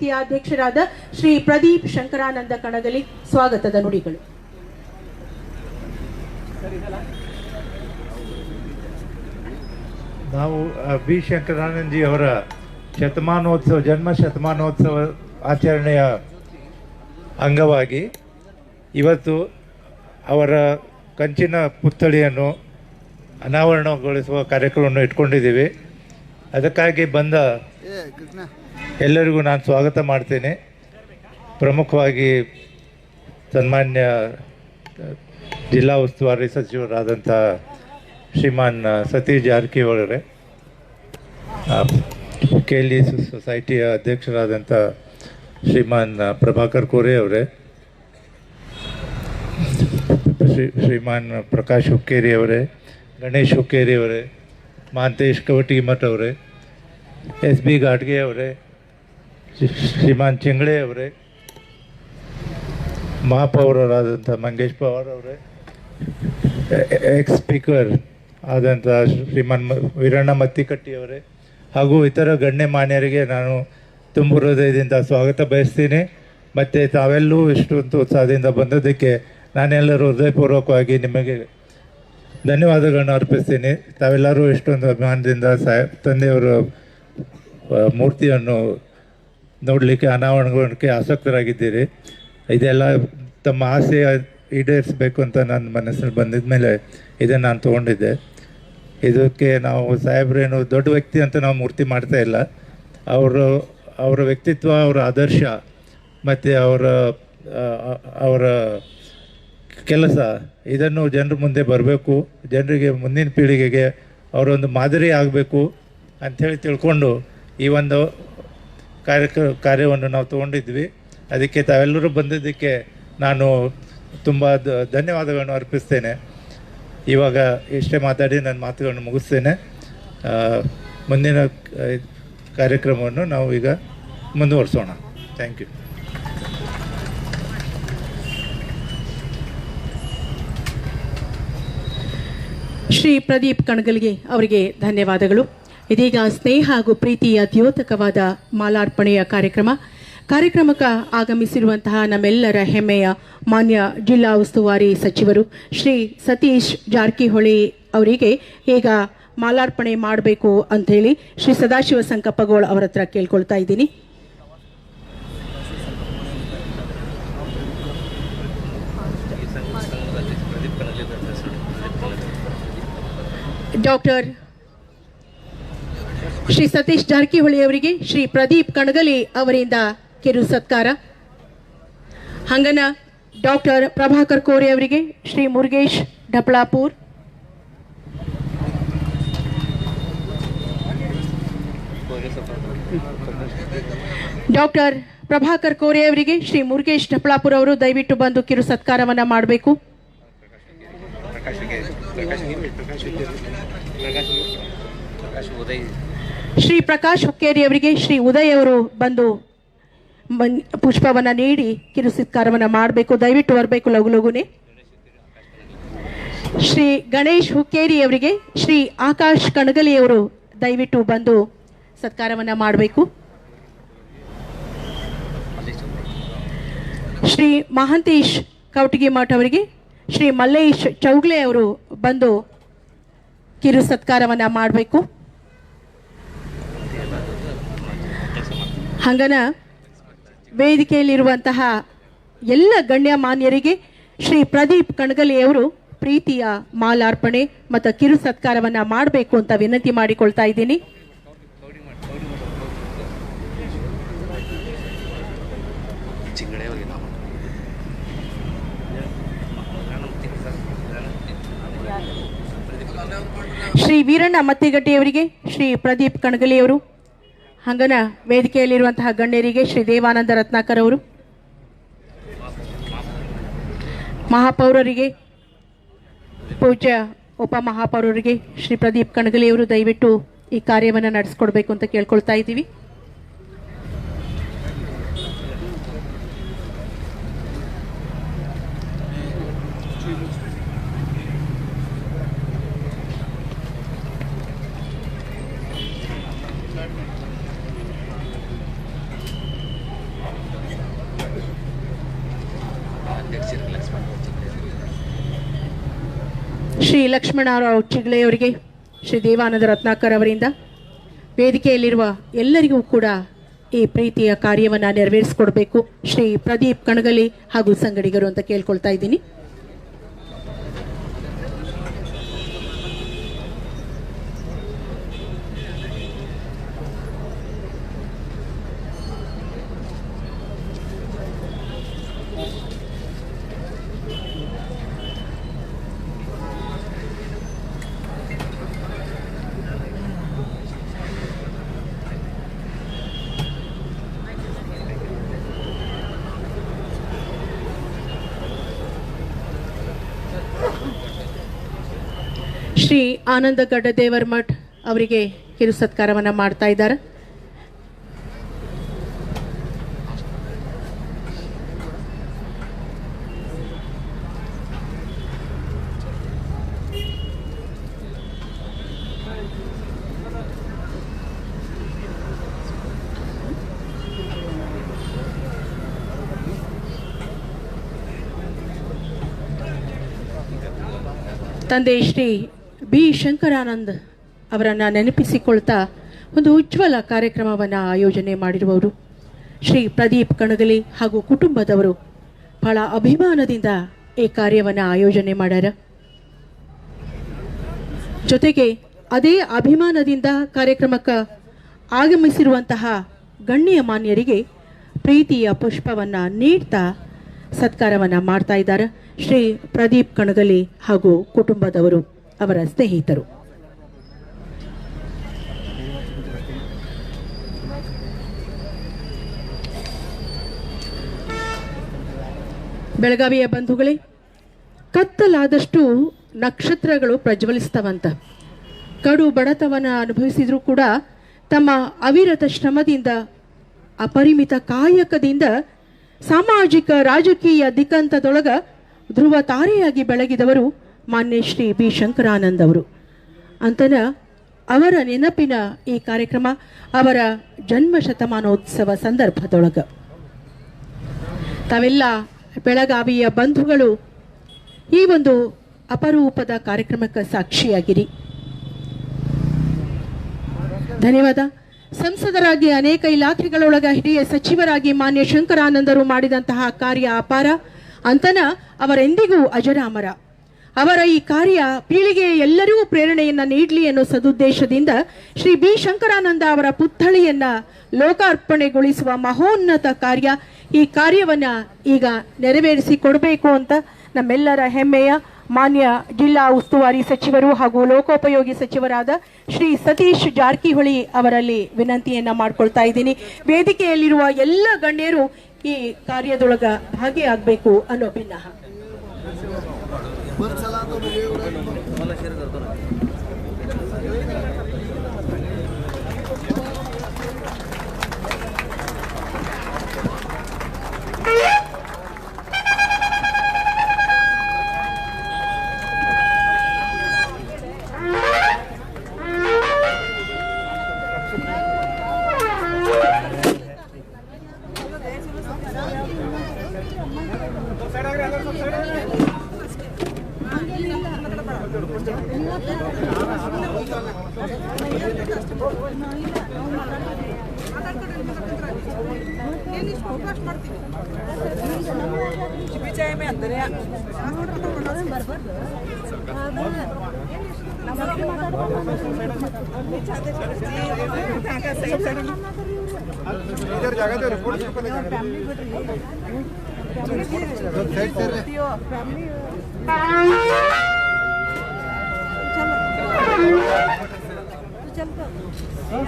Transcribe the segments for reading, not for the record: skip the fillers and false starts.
ಪ್ರೀತಿಯ ಅಧ್ಯಕ್ಷರಾದ ಶ್ರೀ ಪ್ರದೀಪ್ ಶಂಕರಾನಂದ ಕಣಗಲಿ ಸ್ವಾಗತದ ನುಡಿಗಳು. ನಾವು ಬಿ ಶಂಕರಾನಂದಜಿ ಅವರ ಜನ್ಮ ಶತಮಾನೋತ್ಸವ ಆಚರಣೆಯ ಅಂಗವಾಗಿ ಇವತ್ತು ಅವರ ಕಂಚಿನ ಪುತ್ಥಳಿಯನ್ನು ಅನಾವರಣಗೊಳಿಸುವ ಕಾರ್ಯಕ್ರಮವನ್ನು ಇಟ್ಕೊಂಡಿದ್ದೀವಿ. ಅದಕ್ಕಾಗಿ ಬಂದ ಎಲ್ಲರಿಗೂ ನಾನು ಸ್ವಾಗತ ಮಾಡ್ತೇನೆ. ಪ್ರಮುಖವಾಗಿ ಸನ್ಮಾನ್ಯ ಜಿಲ್ಲಾ ಉಸ್ತುವಾರಿ ಸಚಿವರಾದಂಥ ಶ್ರೀಮಾನ್ ಸತೀಶ್ ಜಾರಕಿಹೊಳಿ ಅವರೇ, KLE ಸೊಸೈಟಿಯ ಅಧ್ಯಕ್ಷರಾದಂಥ ಶ್ರೀಮಾನ್ ಪ್ರಭಾಕರ್ ಕೋರೆ ಅವರೇ, ಶ್ರೀಮಾನ್ ಪ್ರಕಾಶ್ ಹುಕ್ಕೇರಿ ಅವರೇ, ಗಣೇಶ್ ಹುಕ್ಕೇರಿ ಅವರೇ, ಮಹಾಂತೇಶ್ ಕವಟಿಮಠ್ ಅವರೇ, SB ಘಾಟ್ಗೆ ಅವರೇ, ಶ್ರೀಮಾನ್ ಚಿಂಗ್ಳೆ ಅವರೇ, ಮಹಾಪೌರರಾದಂಥ ಮಂಗೇಶ್ ಪವಾರ್ ಅವರೇ, ಎಕ್ಸ್ ಸ್ಪೀಕರ್ ಆದಂಥ ಶ್ರೀಮಾನ್ ವೀರಣ್ಣ ಮತ್ತಿಕಟ್ಟಿ ಅವರೇ ಹಾಗೂ ಇತರ ಗಣ್ಯಮಾನ್ಯರಿಗೆ ನಾನು ತುಂಬ ಹೃದಯದಿಂದ ಸ್ವಾಗತ ಬಯಸ್ತೀನಿ. ಮತ್ತು ತಾವೆಲ್ಲೂ ಇಷ್ಟೊಂದು ಉತ್ಸಾಹದಿಂದ ಬಂದದ್ದಕ್ಕೆ ನಾನೆಲ್ಲರೂ ಹೃದಯಪೂರ್ವಕವಾಗಿ ನಿಮಗೆ ಧನ್ಯವಾದಗಳನ್ನು ಅರ್ಪಿಸ್ತೀನಿ. ತಾವೆಲ್ಲರೂ ಇಷ್ಟೊಂದು ಅಭಿಮಾನದಿಂದ ತಂದೆಯವರ ಮೂರ್ತಿಯನ್ನು ನೋಡಲಿಕ್ಕೆ ಅನಾವರಣಗೊಳ್ಳಕ್ಕೆ ಆಸಕ್ತರಾಗಿದ್ದೀರಿ. ಇದೆಲ್ಲ ತಮ್ಮ ಆಸೆ ಈಡೇರಿಸಬೇಕು ಅಂತ ನನ್ನ ಮನಸ್ಸಲ್ಲಿ ಬಂದಿದ್ದ ಮೇಲೆ ಇದನ್ನು ನಾನು ತೊಗೊಂಡಿದ್ದೆ. ಇದಕ್ಕೆ ನಾವು ಸಾಹೇಬ್ರೇನು ದೊಡ್ಡ ವ್ಯಕ್ತಿ ಅಂತ ನಾವು ಮೂರ್ತಿ ಮಾಡ್ತಾ ಇಲ್ಲ. ಅವರ ವ್ಯಕ್ತಿತ್ವ, ಅವರ ಆದರ್ಶ ಮತ್ತು ಅವರ ಕೆಲಸ ಇದನ್ನು ಜನರ ಮುಂದೆ ಬರಬೇಕು, ಜನರಿಗೆ ಮುಂದಿನ ಪೀಳಿಗೆಗೆ ಅವರೊಂದು ಮಾದರಿ ಆಗಬೇಕು ಅಂಥೇಳಿ ತಿಳ್ಕೊಂಡು ಈ ಒಂದು ಕಾರ್ಯವನ್ನು ನಾವು ತೊಗೊಂಡಿದ್ವಿ. ಅದಕ್ಕೆ ತಾವೆಲ್ಲರೂ ಬಂದಿದ್ದಕ್ಕೆ ನಾನು ತುಂಬ ಧನ್ಯವಾದಗಳನ್ನು ಅರ್ಪಿಸ್ತೇನೆ. ಇವಾಗ ಇಷ್ಟೇ ಮಾತಾಡಿ ನನ್ನ ಮಾತುಗಳನ್ನು ಮುಗಿಸ್ತೇನೆ. ಮುಂದಿನ ಕಾರ್ಯಕ್ರಮವನ್ನು ನಾವು ಈಗ ಮುಂದುವರಿಸೋಣ. Thank you. ಶ್ರೀ ಪ್ರದೀಪ್ ಕಣಗಲ್ಗೆ ಅವರಿಗೆ ಧನ್ಯವಾದಗಳು. ಇದೀಗ ಸ್ನೇಹ ಹಾಗೂ ಪ್ರೀತಿಯ ದ್ಯೋತಕವಾದ ಮಾಲಾರ್ಪಣೆಯ ಕಾರ್ಯಕ್ರಮಕ್ಕೆ ಆಗಮಿಸಿರುವಂತಹ ನಮ್ಮೆಲ್ಲರ ಹೆಮ್ಮೆಯ ಮಾನ್ಯ ಜಿಲ್ಲಾ ಉಸ್ತುವಾರಿ ಸಚಿವರು ಶ್ರೀ ಸತೀಶ್ ಜಾರಕಿಹೊಳಿ ಅವರಿಗೆ ಈಗ ಮಾಲಾರ್ಪಣೆ ಮಾಡಬೇಕು ಅಂಥೇಳಿ ಶ್ರೀ ಸದಾಶಿವ ಸಂಕಪ್ಪಗೋಳ್ ಅವರ ಹತ್ರ ಕೇಳ್ಕೊಳ್ತಾ ಇದ್ದೀನಿ. ಡಾಕ್ಟರ್ ಶ್ರೀ ಸತೀಶ್ ಜಾರಕಿಹೊಳಿ ಅವರಿಗೆ ಶ್ರೀ ಪ್ರದೀಪ್ ಕಣಗಲಿ ಅವರಿಂದ ಕಿರು ಸತ್ಕಾರ. ಹಂಗನ ಡಾಕ್ಟರ್ ಪ್ರಭಾಕರ್ ಕೋರೆ ಅವರಿಗೆ ಶ್ರೀ ಮುರುಗೇಶ್ ಢಪಳಾಪುರ್, ಡಾಕ್ಟರ್ ಪ್ರಭಾಕರ್ ಕೋರೆ ಅವರಿಗೆ ಶ್ರೀ ಮುರುಗೇಶ್ ಢಪಳಾಪುರ್ ಅವರು ದಯವಿಟ್ಟು ಬಂದು ಕಿರು ಸತ್ಕಾರವನ್ನು ಮಾಡಬೇಕು. ಶ್ರೀ ಪ್ರಕಾಶ್ ಹುಕ್ಕೇರಿ ಅವರಿಗೆ ಶ್ರೀ ಉದಯ್ ಅವರು ಬಂದು ಪುಷ್ಪವನ್ನು ನೀಡಿ ಕಿರು ಸತ್ಕಾರವನ್ನು ಮಾಡಬೇಕು. ದಯವಿಟ್ಟು ಬರಬೇಕು ಲಘುಲಘುನೆ. ಶ್ರೀ ಗಣೇಶ್ ಹುಕ್ಕೇರಿ ಅವರಿಗೆ ಶ್ರೀ ಆಕಾಶ್ ಕಣಗಲಿ ಅವರು ದಯವಿಟ್ಟು ಬಂದು ಸತ್ಕಾರವನ್ನು ಮಾಡಬೇಕು. ಶ್ರೀ ಮಹಾಂತೇಶ್ ಕವಟಿಮಠ್ ಅವರಿಗೆ ಶ್ರೀ ಮಲ್ಲೇಶ್ ಚೌಗ್ಲೆ ಅವರು ಬಂದು ಕಿರು ಸತ್ಕಾರವನ್ನು ಮಾಡಬೇಕು. ಹಂಗನ ವೇದಿಕೆಯಲ್ಲಿರುವಂತಹ ಎಲ್ಲ ಗಣ್ಯಮಾನ್ಯರಿಗೆ ಶ್ರೀ ಪ್ರದೀಪ್ ಕಣಗಲಿ ಅವರು ಪ್ರೀತಿಯ ಮಾಲಾರ್ಪಣೆ ಮತ್ತು ಕಿರು ಸತ್ಕಾರವನ್ನು ಮಾಡಬೇಕು ಅಂತ ವಿನಂತಿ ಮಾಡಿಕೊಳ್ತಾ ಇದ್ದೀನಿ. ಶ್ರೀ ವೀರಣ್ಣ ಮತ್ತಿಗಟ್ಟಿಯವರಿಗೆ ಶ್ರೀ ಪ್ರದೀಪ್ ಕಣಗಲಿ ಅವರು, ಹಂಗನ ವೇದಿಕೆಯಲ್ಲಿರುವಂತಹ ಗಣ್ಯರಿಗೆ ಶ್ರೀ ದೇವಾನಂದ ರತ್ನಾಕರ್ ಅವರು, ಮಹಾಪೌರರಿಗೆ, ಪೂಜ್ಯ ಉಪಮಹಾಪೌರರಿಗೆ ಶ್ರೀ ಪ್ರದೀಪ್ ಕಣಗಲಿ ಅವರು ದಯವಿಟ್ಟು ಈ ಕಾರ್ಯವನ್ನು ನಡೆಸ್ಕೊಡ್ಬೇಕು ಅಂತ ಕೇಳ್ಕೊಳ್ತಾ ಇದ್ದೀವಿ. ಶ್ರೀ ಲಕ್ಷ್ಮಣರಾವ್ ಚಿಗ್ಳೆಯವರಿಗೆ ಶ್ರೀ ದೇವಾನಂದ ರತ್ನಾಕರ್ ಅವರಿಂದ ವೇದಿಕೆಯಲ್ಲಿರುವ ಎಲ್ಲರಿಗೂ ಕೂಡ ಈ ಪ್ರೀತಿಯ ಕಾರ್ಯವನ್ನು ನೆರವೇರಿಸಿಕೊಡ್ಬೇಕು ಶ್ರೀ ಪ್ರದೀಪ್ ಕಣಗಲಿ ಹಾಗೂ ಸಂಗಡಿಗರು ಅಂತ ಕೇಳ್ಕೊಳ್ತಾ ಇದ್ದೀನಿ. ಶ್ರೀ ಆನಂದ ಗಡ್ಡದೇವರ ಮಠ್ ಅವರಿಗೆ ಕಿರು ಸತ್ಕಾರವನ್ನು ಮಾಡ್ತಾ ಇದ್ದಾರೆ. ತಂದೆ ಶ್ರೀ ಬಿ ಶಂಕರಾನಂದ್ ಅವರನ್ನು ನೆನಪಿಸಿಕೊಳ್ತಾ ಒಂದು ಉಜ್ವಲ ಕಾರ್ಯಕ್ರಮವನ್ನು ಆಯೋಜನೆ ಮಾಡಿರುವವರು ಶ್ರೀ ಪ್ರದೀಪ್ ಕಣಗಲಿ ಹಾಗೂ ಕುಟುಂಬದವರು ಬಹಳ ಅಭಿಮಾನದಿಂದ ಈ ಕಾರ್ಯವನ್ನು ಆಯೋಜನೆ ಮಾಡ್ಯಾರ. ಜೊತೆಗೆ ಅದೇ ಅಭಿಮಾನದಿಂದ ಕಾರ್ಯಕ್ರಮಕ್ಕೆ ಆಗಮಿಸಿರುವಂತಹ ಗಣ್ಯ ಮಾನ್ಯರಿಗೆ ಪ್ರೀತಿಯ ಪುಷ್ಪವನ್ನು ನೀಡ್ತಾ ಸತ್ಕಾರವನ್ನು ಮಾಡ್ತಾ ಇದ್ದಾರೆ ಶ್ರೀ ಪ್ರದೀಪ್ ಕಣಗಲಿ ಹಾಗೂ ಕುಟುಂಬದವರು ಅವರ ಸ್ನೇಹಿತರು. ಬೆಳಗಾವಿಯ ಬಂಧುಗಳೇ, ಕತ್ತಲಾದಷ್ಟು ನಕ್ಷತ್ರಗಳು ಪ್ರಜ್ವಲಿಸ್ತವಂತ. ಕಡು ಬಡತವನ ಅನುಭವಿಸಿದ್ರೂ ಕೂಡ ತಮ್ಮ ಅವಿರತ ಶ್ರಮದಿಂದ ಅಪರಿಮಿತ ಕಾಯಕದಿಂದ ಸಾಮಾಜಿಕ ರಾಜಕೀಯ ದಿಕ್ಕಂತದೊಳಗ ಧ್ರುವ ತಾರೆಯಾಗಿ ಬೆಳಗಿದವರು ಮಾನ್ಯ ಶ್ರೀ ಬಿ ಶಂಕರಾನಂದ್ ಅವರು. ಅಂತನ ಅವರ ನೆನಪಿನ ಈ ಕಾರ್ಯಕ್ರಮ ಅವರ ಜನ್ಮ ಶತಮಾನೋತ್ಸವ ಸಂದರ್ಭದೊಳಗ ತಾವೆಲ್ಲ ಬೆಳಗಾವಿಯ ಬಂಧುಗಳು ಈ ಒಂದು ಅಪರೂಪದ ಕಾರ್ಯಕ್ರಮಕ್ಕೆ ಸಾಕ್ಷಿಯಾಗಿರಿ. ಧನ್ಯವಾದ. ಸಂಸದರಾಗಿ ಅನೇಕ ಇಲಾಖೆಗಳೊಳಗ ಹಿರಿಯ ಸಚಿವರಾಗಿ ಮಾನ್ಯ ಶಂಕರಾನಂದರು ಮಾಡಿದಂತಹ ಕಾರ್ಯ ಅಪಾರ. ಅಂತನ ಅವರೆಂದಿಗೂ ಅಜರಾಮರ. ಅವರ ಈ ಕಾರ್ಯ ಪೀಳಿಗೆಯ ಎಲ್ಲರಿಗೂ ಪ್ರೇರಣೆಯನ್ನ ನೀಡಲಿ ಅನ್ನೋ ಸದುದ್ದೇಶದಿಂದ ಶ್ರೀ ಬಿ ಶಂಕರಾನಂದ ಅವರ ಪುತ್ಥಳಿಯನ್ನ ಲೋಕಾರ್ಪಣೆಗೊಳಿಸುವ ಮಹೋನ್ನತ ಕಾರ್ಯ. ಈ ಕಾರ್ಯವನ್ನ ಈಗ ನೆರವೇರಿಸಿಕೊಡಬೇಕು ಅಂತ ನಮ್ಮೆಲ್ಲರ ಹೆಮ್ಮೆಯ ಮಾನ್ಯ ಜಿಲ್ಲಾ ಉಸ್ತುವಾರಿ ಸಚಿವರು ಹಾಗೂ ಲೋಕೋಪಯೋಗಿ ಸಚಿವರಾದ ಶ್ರೀ ಸತೀಶ್ ಜಾರಕಿಹೊಳಿ ಅವರಲ್ಲಿ ವಿನಂತಿಯನ್ನ ಮಾಡ್ಕೊಳ್ತಾ ಇದ್ದೀನಿ. ವೇದಿಕೆಯಲ್ಲಿರುವ ಎಲ್ಲ ಗಣ್ಯರು ಈ ಕಾರ್ಯದೊಳಗ ಭಾಗಿಯಾಗಬೇಕು ಅನ್ನೋ ಭಿನ್ನಹ.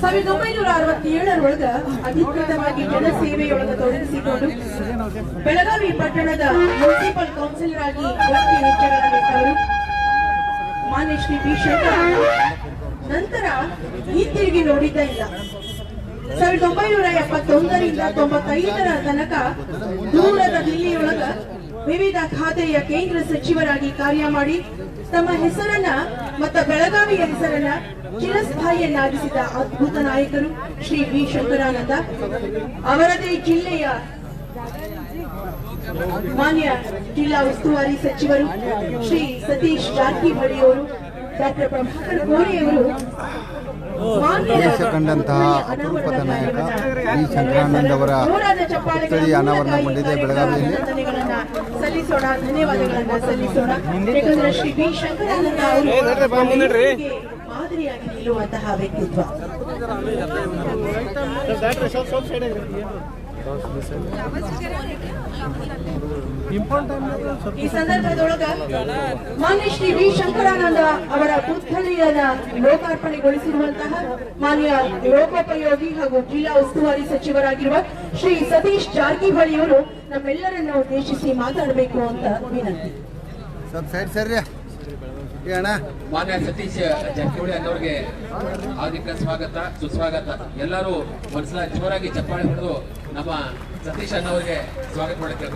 ಸಾವಿರದ 1967 ಅಧಿಕೃತವಾಗಿ ಜನಸೇವೆಯೊಳಗ ತೊಡಗಿಸಿಕೊಂಡು ಬೆಳಗಾವಿ ಪಟ್ಟಣದ ಮುನ್ಸಿಪಲ್ ಕೌನ್ಸಿಲರ್ ಆಗಿ ಹೆಜ್ಜೆಗಳಾಗಿದ್ದವರು ಮಾನ್ಯ ಶ್ರೀ ಬಿ ಶಂಕರಾನಂದ ನಂತರ ಹಿಂತಿರುಗಿ ನೋಡಿದ್ದ ಇಲ್ಲ. 1971ರಿಂದ 95ರ ತನಕ ದೂರದ ದಿಲ್ಲಿಯೊಳಗ ವಿವಿಧ ಖಾತೆಯ ಕೇಂದ್ರ ಸಚಿವರಾಗಿ ಕಾರ್ಯ ಮಾಡಿ ತಮ್ಮ ಹೆಸರನ್ನ ಮತ್ತು ಬೆಳಗಾವಿಯ ಹೆಸರನ್ನ ಚಿರಸ್ಥಾಯಿಯನ್ನಾಗಿಸಿದ ಅದ್ಭುತ ನಾಯಕರು ಶ್ರೀ ಬಿ ಶಂಕರಾನಂದ. ಅವರದೇ ಜಿಲ್ಲೆಯ ಮಾನ್ಯ ಜಿಲ್ಲಾ ಉಸ್ತುವಾರಿ ಸಚಿವರು ಶ್ರೀ ಸತೀಶ್ ಜಾರಕಿಹೊಳಿ ಅವರು, ಡಾಕ್ಟರ್ ಪ್ರಭಾಕರ್ ಕೋರೆಯವರು ದೇಶ ಕಂಡಂತಹ ಅಪರೂಪದ ನಾಯಕ ವಿ ಶಂಕರಾನಂದ್ ಅವರ ಪುತ್ಥಳಿ ಅನಾವರಣಗೊಂಡಿದೆ ಬೆಳಗಾವಿಯಲ್ಲಿ. ಸಲ್ಲಿಸೋಣ, ಧನ್ಯವಾದಗಳನ್ನ ಸಲ್ಲಿಸೋಣ. ಯಾಕಂದ್ರೆ ಶ್ರೀ ವಿ ಶಂಕರಾನಂದ ಅವರು ಮಾದರಿಯಾಗಿ ನಿಲ್ಲುವಂತಹ ವ್ಯಕ್ತಿತ್ವ. ಈ ಸಂದರ್ಭದೊಳಗ ಮಾನ್ಯ ಶ್ರೀ ವಿ ಶಂಕರಾನಂದ ಅವರ ಪುತ್ಥಳಿಯನ್ನ ಲೋಕಾರ್ಪಣೆಗೊಳಿಸಿರುವಂತಹ ಮಾನ್ಯ ಲೋಕೋಪಯೋಗಿ ಹಾಗೂ ಜಿಲ್ಲಾ ಉಸ್ತುವಾರಿ ಸಚಿವರಾಗಿರುವ ಶ್ರೀ ಸತೀಶ್ ಜಾರಕಿಹೊಳಿ ಅವರು ನಮ್ಮೆಲ್ಲರನ್ನ ಉದ್ದೇಶಿಸಿ ಮಾತಾಡಬೇಕು ಅಂತ ವಿನಂತಿ. ಮಾನ್ಯ ಸತೀಶ್ ಜಾರಕಿಹೊಳಿ ಅನ್ನೋರಿಗೆ ಹಾರ್ದಿಕ ಸ್ವಾಗತ, ಸುಸ್ವಾಗತ. ಎಲ್ಲರೂ ಒಂದ್ಸಲ ಜೋರಾಗಿ ಚಪ್ಪಾಳೆ ಹೊಡೆದು ನಮ್ಮ ಸತೀಶ್ ಅನ್ನೋರಿಗೆ ಸ್ವಾಗತ ಮಾಡಕ್ಕೆ